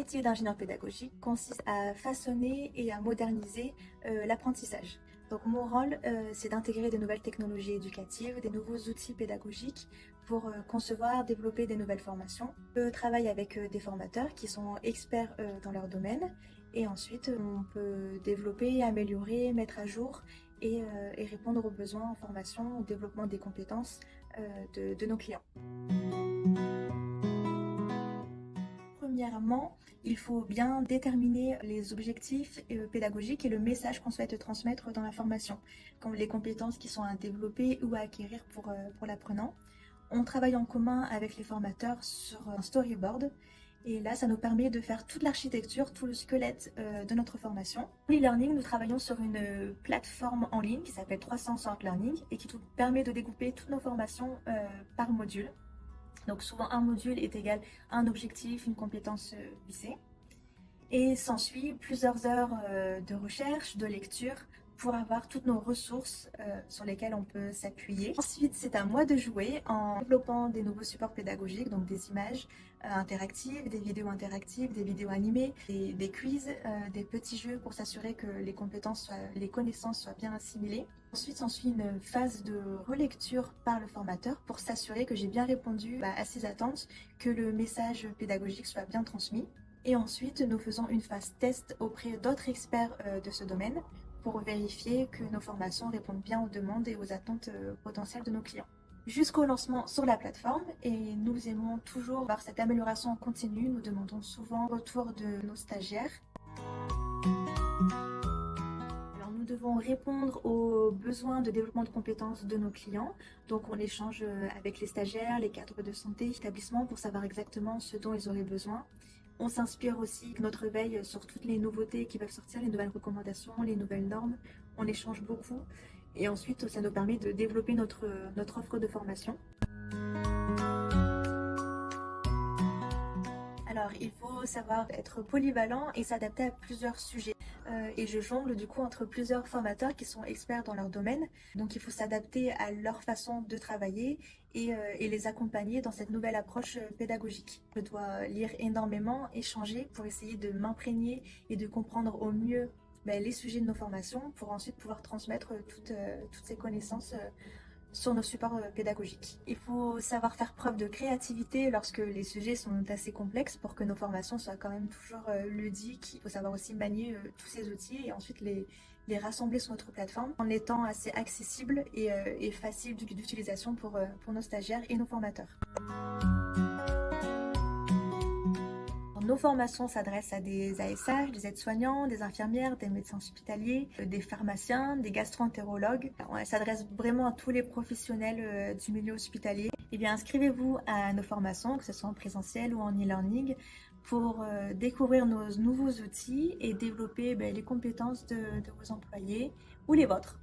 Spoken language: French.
métier d'ingénieur pédagogique consiste à façonner et à moderniser l'apprentissage. Donc mon rôle, c'est d'intégrer des nouvelles technologies éducatives, des nouveaux outils pédagogiques pour concevoir, développer des nouvelles formations. Je travaille avec des formateurs qui sont experts dans leur domaine et ensuite on peut développer, améliorer, mettre à jour et répondre aux besoins en formation, au développement des compétences de nos clients. Premièrement, il faut bien déterminer les objectifs pédagogiques et le message qu'on souhaite transmettre dans la formation, comme les compétences qui sont à développer ou à acquérir pour l'apprenant. On travaille en commun avec les formateurs sur un storyboard et là, ça nous permet de faire toute l'architecture, tout le squelette de notre formation. Pour l'e-learning, nous travaillons sur une plateforme en ligne qui s'appelle 360 Learning et qui nous permet de découper toutes nos formations par module. Donc souvent un module est égal à un objectif, une compétence visée. Et s'ensuit plusieurs heures de recherche, de lecture pour avoir toutes nos ressources sur lesquelles on peut s'appuyer. Ensuite, c'est à moi de jouer en développant des nouveaux supports pédagogiques, donc des images interactives, des vidéos interactives, des vidéos animées, des quiz, des petits jeux pour s'assurer que les connaissances soient bien assimilées. Ensuite, s'ensuit une phase de relecture par le formateur pour s'assurer que j'ai bien répondu à ses attentes, que le message pédagogique soit bien transmis. Et ensuite, nous faisons une phase test auprès d'autres experts de ce domaine pour vérifier que nos formations répondent bien aux demandes et aux attentes potentielles de nos clients. Jusqu'au lancement sur la plateforme, et nous aimons toujours voir cette amélioration en continu. Nous demandons souvent le retour de nos stagiaires. Alors, nous devons répondre aux besoins de développement de compétences de nos clients. Donc on échange avec les stagiaires, les cadres de santé, l'établissement pour savoir exactement ce dont ils auraient besoin. On s'inspire aussi de notre veille sur toutes les nouveautés qui peuvent sortir, les nouvelles recommandations, les nouvelles normes. On échange beaucoup et ensuite ça nous permet de développer notre offre de formation. Alors il faut savoir être polyvalent et s'adapter à plusieurs sujets. Et je jongle du coup entre plusieurs formateurs qui sont experts dans leur domaine. Donc il faut s'adapter à leur façon de travailler et les accompagner dans cette nouvelle approche pédagogique. Je dois lire énormément, échanger pour essayer de m'imprégner et de comprendre au mieux les sujets de nos formations pour ensuite pouvoir transmettre toutes ces connaissances sur nos supports pédagogiques. Il faut savoir faire preuve de créativité lorsque les sujets sont assez complexes pour que nos formations soient quand même toujours ludiques. Il faut savoir aussi manier tous ces outils et ensuite les rassembler sur notre plateforme en étant assez accessible et facile d'utilisation pour nos stagiaires et nos formateurs. Nos formations s'adressent à des ASH, des aides-soignants, des infirmières, des médecins hospitaliers, des pharmaciens, des gastro-entérologues. Elles s'adressent vraiment à tous les professionnels du milieu hospitalier. Eh bien, inscrivez-vous à nos formations, que ce soit en présentiel ou en e-learning, pour découvrir nos nouveaux outils et développer les compétences de vos employés ou les vôtres.